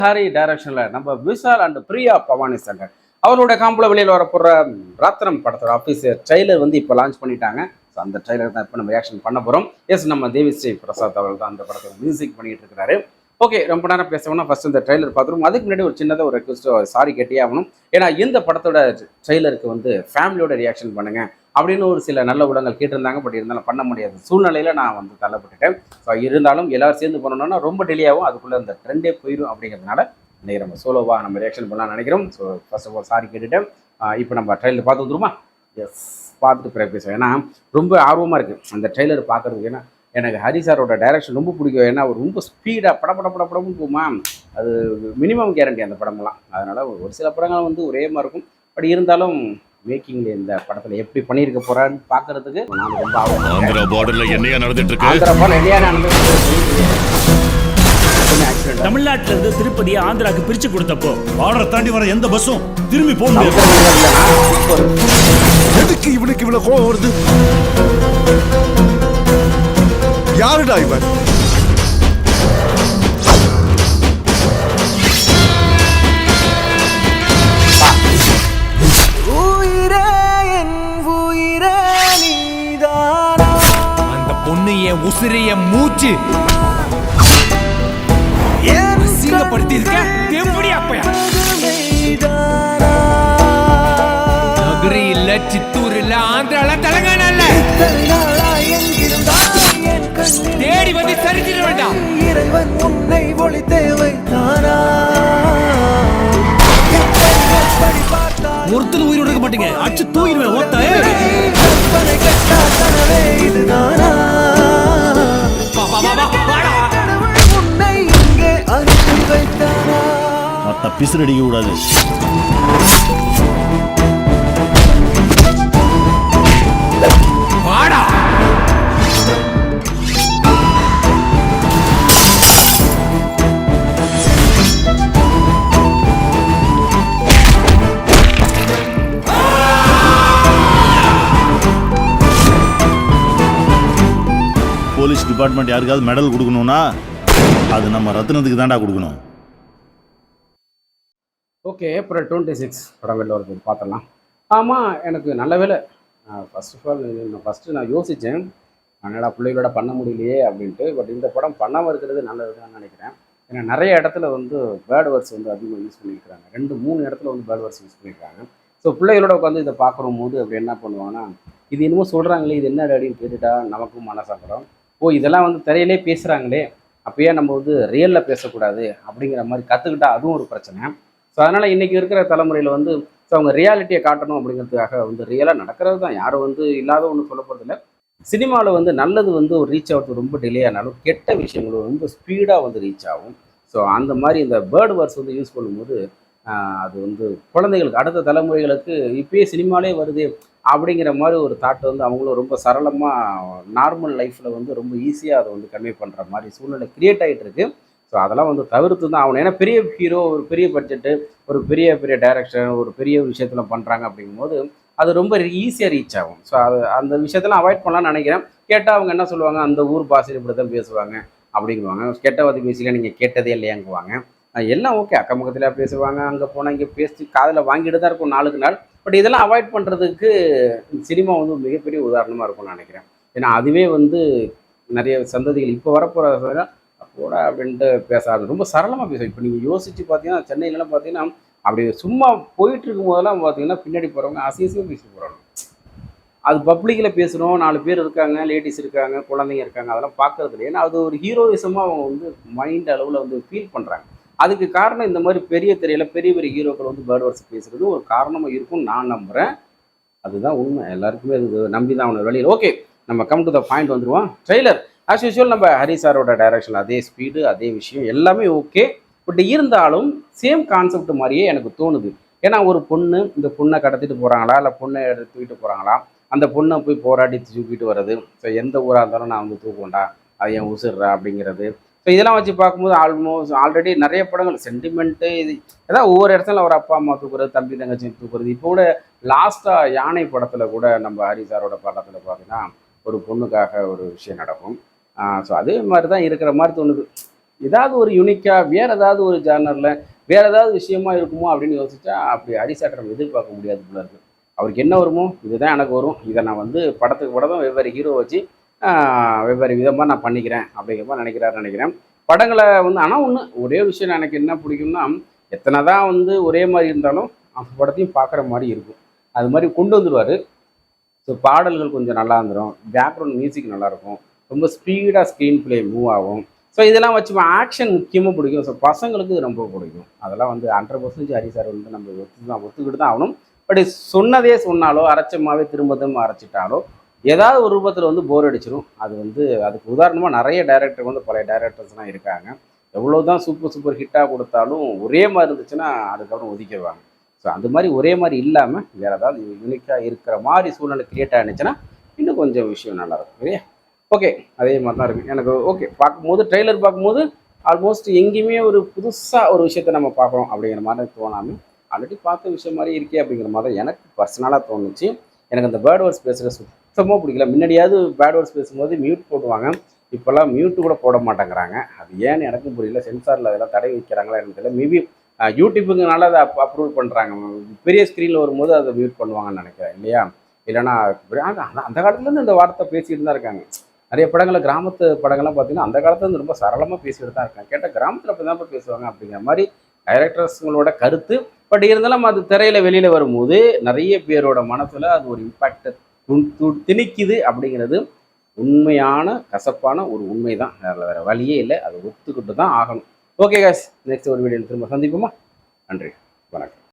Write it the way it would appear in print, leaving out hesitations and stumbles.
ஹரி டைரக்ஷன்ல நம்ம விஷால் அண்ட் பிரியா பவானி சங்கர் அவரோட காம்புல வெளியில் வரப்போற ரத்னம் படத்தோட ஆஃபீஸியர் ட்ரெய்லர் வந்து இப்போ லான்ச் பண்ணிட்டாங்க. ஸோ அந்த ட்ரெய்லர் தான் இப்போ நம்ம ரியாக்ஷன் பண்ண போகிறோம். எஸ், நம்ம தேவிஸ்ரீ பிரசாத் அவர்கள் தான் அந்த படத்தை மியூசிக் பண்ணிட்டு இருக்கிறாரு. ஓகே, ரொம்ப நேரம் பேசணும்னா ஃபர்ஸ்ட் இந்த ட்ரெய்லர் பார்த்துருவோம். அதுக்கு முன்னாடி ஒரு சின்னதாக ஒரு ரெக்வஸ்ட், சாரி கேட்டே ஆகணும். ஏன்னா இந்த படத்தோட ட்ரெய்லருக்கு வந்து ஃபேமிலியோட ரியாக்ஷன் பண்ணுங்க அப்படின்னு ஒரு சில நல்ல உலகங்கள் கேட்டிருந்தாங்க. பட் இருந்தாலும் பண்ண முடியாது சூழ்நிலையில் நான் வந்து தள்ளப்பட்டுட்டேன். ஸோ இருந்தாலும் எல்லாரும் சேர்ந்து பண்ணணும்னா ரொம்ப டிலே ஆகும், அதுக்குள்ளே அந்த ட்ரெண்டே போயிடும். அப்படிங்கிறதுனால இன்றைக்கி நம்ம சோலோவாக நம்ம ரியாக்ஷன் பண்ணலாம்னு நினைக்கிறோம். So first of all sorry கேட்டுட்டேன். இப்போ நம்ம ட்ரெய்லர் பார்த்து வந்துருமா? எஸ், பார்த்துட்டு பிறகு பேசுவோம். ஏன்னா ரொம்ப ஆர்வமாக இருக்குது அந்த ட்ரெய்லர் பார்க்குறதுக்கு. ஏன்னா எனக்கு ஹரி சாரோட டைரக்ஷன் ரொம்ப பிடிக்கும். ஏன்னா அவர் ரொம்ப ஸ்பீடாக படம்னு போகுமா, அது மினிமம் கேரண்டி அந்த படமெல்லாம். அதனால் ஒரு சில படங்கள் வந்து ஒரே மாதிரி இருக்கும். பட் இருந்தாலும் மேக்கிங்ல இந்த படத்தில் எப்படி பண்ணியிருக்க போறான்னு பார்க்கறதுக்கு நான் ரொம்ப ஆர்வம். ஆந்திரா பார்டர்ல என்னையா நடந்துட்டு இருக்கு? ஆந்திரா பார்டர் என்னையா நடந்துட்டு தமிழ்நாட்டுல இருந்து திருப்பதியை ஆந்திராக்கு பிரிச்சு கொடுத்தப்போ பார்டர் தாண்டி வர எந்த பஸ்ஸும் திரும்பி போக முடியாது. எதுக்கு இவனுக்கு இவ்வளவு கோவம் வருது? யாருடா இவன்? அந்த பொண்ணு என் உசிரிய மூச்சு அசிங்கப்படுத்தி இருக்க. எப்படி அப்பயா நகரி இல்ல, சித்தூர் இல்ல, ஆந்திரால, தெலுங்கானா இல்ல, தேடி வந்து சரிஞ்சிட வேண்டாம். இறைவன் உன்னை ஒளி தேவை தானா? ஒருத்தர் உயிரோட இருக்க மாட்டீங்க, அச்சு தூயிடுவேன் ஓட்ட. இதுதானா? உன்னை இங்கே அனுப்பி வைத்தானா? மத்த பிசுறு அடிக்க கூடாது. வாடா. போலீஸ் டிபார்ட்மெண்ட் யாருக்காவது மெடல் கொடுக்கணும்னா அது நம்ம ரத்னத்துக்கு தான்டா கொடுக்கணும். ஓகே, ஏப்ரல் 26 படம் வெளில வருது, பார்த்துடலாம். ஆமாம், எனக்கு நல்ல வேலை. ஃபர்ஸ்ட் ஆஃப் ஆல் நான் யோசித்தேன், என்னடா பிள்ளைகளோட பண்ண முடியலையே அப்படின்ட்டு. பட் இந்த படம் பண்ணாமல் இருக்கிறது நல்லது தான் நினைக்கிறேன். ஏன்னா நிறைய இடத்துல வந்து பேர்ட் வேர்ட்ஸ் வந்து அதிகமாக யூஸ் பண்ணியிருக்கிறாங்க. 2-3 இடத்துல வந்து பேர்ட் வேர்ட்ஸ் யூஸ் பண்ணியிருக்காங்க. ஸோ பிள்ளைகளோட உட்காந்து இதை பார்க்குற போது அப்படி என்ன பண்ணுவாங்கன்னா, இது என்னமோ சொல்கிறாங்களே, இது என்ன அப்படின்னு கேட்டுட்டா நமக்கும் மனசங்கடம். இதெல்லாம் வந்து திரையிலே பேசுகிறாங்களே, அப்பயே நம்ம வந்து ரியலில் பேசக்கூடாது அப்படிங்கிற மாதிரி கற்றுக்கிட்டா அதுவும் ஒரு பிரச்சனை. ஸோ அதனால் இன்றைக்கி இருக்கிற தலைமுறையில் வந்து ஸோ அவங்க ரியாலிட்டியை காட்டணும் அப்படிங்கிறதுக்காக வந்து ரியலாக நடக்கிறது தான். யாரும் வந்து இல்லாத ஒன்று சொல்ல போகிறதில்ல. சினிமாவில் வந்து நல்லது வந்து ஒரு ரீச் ஆகிறது ரொம்ப டிலே ஆனாலும் கெட்ட விஷயங்கள் ரொம்ப ஸ்பீடாக வந்து ரீச் ஆகும். ஸோ அந்த மாதிரி இந்த பேர்ட் வேர்ட்ஸ் வந்து யூஸ் பண்ணும்போது அது வந்து குழந்தைகளுக்கு, அடுத்த தலைமுறைகளுக்கு இப்பயே சினிமாலே வருது அப்படிங்கிற மாதிரி ஒரு தாட் வந்து அவங்களும் ரொம்ப சரளமாக நார்மல் லைஃப்பில் வந்து ரொம்ப ஈஸியாக அதை வந்து கன்வே பண்ணுற மாதிரி சூழ்நிலை க்ரியேட் ஆகிட்டு இருக்கு. ஸோ அதெல்லாம் வந்து தவிர்த்து தான் ஆகணும். ஏன்னா பெரிய ஹீரோ, ஒரு பெரிய பட்ஜெட்டு, ஒரு பெரிய டைரக்ஷன், ஒரு பெரிய விஷயத்தில் பண்ணுறாங்க அப்படிங்கும்போது அது ரொம்ப ஈஸியாக ரீச் ஆகும். ஸோ அந்த விஷயத்தெல்லாம் அவாய்ட் பண்ணலாம்னு நினைக்கிறேன். கேட்டால் அவங்க என்ன சொல்லுவாங்க, அந்த ஊர் பாஷையில் இப்படி தான் பேசுவாங்க அப்படிங்குவாங்க. கெட்டவாதி பேசியில் நீங்கள் கேட்டதே இல்லையாங்குவாங்க. எல்லாம் ஓகே, அக்கம் பக்கத்தில் பேசுவாங்க, அங்கே போனால் இங்கே பேசி காதில் வாங்கிட்டு தான் இருக்கும் நாளுக்கு நாள். பட் இதெல்லாம் அவாய்ட் பண்ணுறதுக்கு சினிமா வந்து ஒரு மிகப்பெரிய உதாரணமாக இருக்கும்னு நினைக்கிறேன். ஏன்னா அதுவே வந்து நிறைய சந்ததிகள் இப்போ வரப்போகிற போட அப்படின்ட்டு பேசாது, ரொம்ப சரளமாக பேசும். இப்போ நீங்கள் யோசித்து பார்த்தீங்கன்னா சென்னையிலலாம் பார்த்தீங்கன்னா அப்படி சும்மா போயிட்டு இருக்கும் போதெல்லாம் பார்த்தீங்கன்னா பின்னாடி போகிறவங்க அசிங்கமாக பேசிட்டு போகிறாங்க. அது பப்ளிக்கில் பேசணும், 4 பேர் இருக்காங்க, லேடிஸ் இருக்காங்க, குழந்தைங்க இருக்காங்க, அதெல்லாம் பார்க்கறது இல்லை. ஏன்னா அது ஒரு ஹீரோயிசமாக அவங்க வந்து மைண்ட் அளவில் வந்து ஃபீல் பண்ணுறாங்க. அதுக்கு காரணம் இந்த மாதிரி பெரிய திரையில் பெரிய ஹீரோக்கள் வந்து பேர்ட் வேர்ட்ஸ் பேசுகிறது ஒரு காரணமாக இருக்கும்னு நான் நம்புகிறேன். அதுதான் உண்மை, எல்லாருக்குமே அது நம்பி தான் அவனை வெளியில். ஓகே, நம்ம கம் டு த பாயிண்ட் வந்துடுவோம். ட்ரெய்லர் ஆஸ் யூஸ்வல் நம்ம ஹரி சாரோட டைரக்ஷன், அதே ஸ்பீடு, அதே விஷயம், எல்லாமே ஓகே. பட் இருந்தாலும் சேம் கான்செப்ட் மாதிரியே எனக்கு தோணுது. ஏன்னா ஒரு பொண்ணு, இந்த பொண்ணை கடத்திட்டு போகிறாங்களா இல்லை பொண்ணை தூக்கிட்டு போகிறாங்களா, அந்த பொண்ணை போய் போராடி தூக்கிட்டு வர்றது. ஸோ எந்த ஊராக இருந்தாலும் நான் வந்து தூக்குவேன்டா, அது என் உசுர்றா அப்படிங்கிறது. ஸோ இதெல்லாம் வச்சு பார்க்கும்போது ஆல்ரெடி நிறைய படங்கள் சென்டிமெண்ட்டு, இது ஏதாவது ஒவ்வொரு இடத்துல ஒரு அப்பா அம்மா தூக்குறது, தம்பி தங்கச்சி தூக்குறது. இப்போ கூட லாஸ்ட்டாக யானை படத்தில் கூட நம்ம ஹரி சாரோட படத்தில் பார்த்தீங்கன்னா ஒரு பொண்ணுக்காக ஒரு விஷயம் நடக்கும். ஸோ அதே மாதிரி தான் இருக்கிற மாதிரி தோணுது. ஏதாவது ஒரு யூனிக்காக வேறு ஏதாவது ஒரு ஜானரில் வேறு ஏதாவது விஷயமா இருக்குமோ அப்படின்னு யோசிச்சா அப்படி ஹரிசாட்டை நம்ம எதிர்பார்க்க முடியாது போல இருக்குது. அவருக்கு என்ன வருமோ இதுதான் எனக்கு வரும், இதை நான் வந்து படத்துக்கு படம் வெவ்வேறு ஹீரோ வச்சு வெவ்வேறு விதமாக நான் பண்ணிக்கிறேன் அப்படிங்கிற மாதிரி நினைக்கிறேன். படங்களை வந்து ஆனால் ஒரே விஷயம் எனக்கு என்ன பிடிக்கும்னா, எத்தனை தான் வந்து ஒரே மாதிரி இருந்தாலும் அந்த படத்தையும் பார்க்குற மாதிரி இருக்கும். அது மாதிரி கொண்டு வந்துடுவார். ஸோ பாடல்கள் கொஞ்சம் நல்லா இருந்துடும், பேக்ரவுண்ட் மியூசிக் நல்லாயிருக்கும், ரொம்ப ஸ்பீடாக ஸ்க்ரீன் ப்ளே மூவ் ஆகும். ஸோ இதெல்லாம் வச்சு ஆக்ஷன் முக்கியமாக பிடிக்கும். ஸோ பசங்களுக்கு இது ரொம்ப பிடிக்கும். அதெல்லாம் வந்து 100% ஹரி சார் வந்து நம்ம ஒத்துக்கிட்டு தான் ஆகணும். பட் சொன்னதே சொன்னாலோ அரைச்சமாகவே திரும்ப அரைச்சிட்டாலோ ஏதாவது ஒரு ரூபத்தில் வந்து போர் அடிச்சிடும். அது வந்து அதுக்கு உதாரணமாக நிறைய டைரக்டர் வந்து பழைய டைரக்டர்ஸ்லாம் இருக்காங்க. எவ்வளோ தான் சூப்பர் ஹிட்டாக கொடுத்தாலும் ஒரே மாதிரி இருந்துச்சுன்னா அதுக்கப்புறம் ஒதுக்கிடுவாங்க. ஸோ அந்த மாதிரி ஒரே மாதிரி இல்லாமல் வேறு ஏதாவது யூனிக்காக இருக்கிற மாதிரி சூழ்நிலை கிரியேட் ஆகிடுச்சுன்னா இன்னும் கொஞ்சம் விஷயம் நல்லாயிருக்கும். சரியா? ஓகே, அதே மாதிரி தான் இருக்குது எனக்கு. ஓகே, பார்க்கும்போது ட்ரெய்லர் பார்க்கும்போது ஆல்மோஸ்ட் எங்கேயுமே ஒரு புதுசாக ஒரு விஷயத்த நம்ம பார்க்குறோம் அப்படிங்கிற மாதிரி தோணாமல் ஆல்ரெடி பார்த்த விஷயம் மாதிரி இருக்கே அப்படிங்கிற மாதிரி தான் எனக்கு பர்சனலாக தோணுச்சு. எனக்கு அந்த பேர்ட் வேர்ட்ஸ் பேசுகிற சுத்தமாக பிடிக்கல. முன்னாடியாவது பேர்ட் வேர்ட்ஸ் பேசும்போது மியூட் போடுவாங்க, இப்போல்லாம் மியூட்டு கூட போட மாட்டேங்கிறாங்க. அது ஏன்னு எனக்கும் புரியல. சென்சாரில் அதெல்லாம் தடை வைக்கிறாங்களா எனக்கு தெரியல. மேபி யூடியூப்புக்குனால அதை அப்ரூவ் பண்ணுறாங்க. பெரிய ஸ்க்ரீனில் வரும்போது அதை மியூட் பண்ணுவாங்கன்னு நினைக்கிறேன், இல்லையா? இல்லைன்னா அந்த காலத்துலேருந்து இந்த வார்த்தை பேசிகிட்டு தான் இருக்காங்க. நிறைய படங்களில் கிராமத்து படங்கள்லாம் பார்த்தீங்கன்னா அந்த காலத்துலேருந்து ரொம்ப சரளமாக பேசிகிட்டு தான் இருக்காங்க. கேட்டால் கிராமத்தில் அப்படி தான் பேசுவாங்க அப்படிங்கிற மாதிரி டைரக்டர்ஸுங்களோட கருத்து. பட் இருந்தாலும் அது திரையில் வெளியில் வரும்போது நிறைய பேரோட மனசில் அது ஒரு இம்பேக்டை திணிக்குது அப்படிங்கிறது உண்மையான கசப்பான ஒரு உண்மை தான். வேறு வழியே இல்லை, அதை ஒத்துக்கிட்டு தான் ஆகணும். ஓகே காய்ஸ், நெக்ஸ்ட் ஒரு வீடியோவில் திரும்ப சந்திப்போமா? நன்றி, வணக்கம்.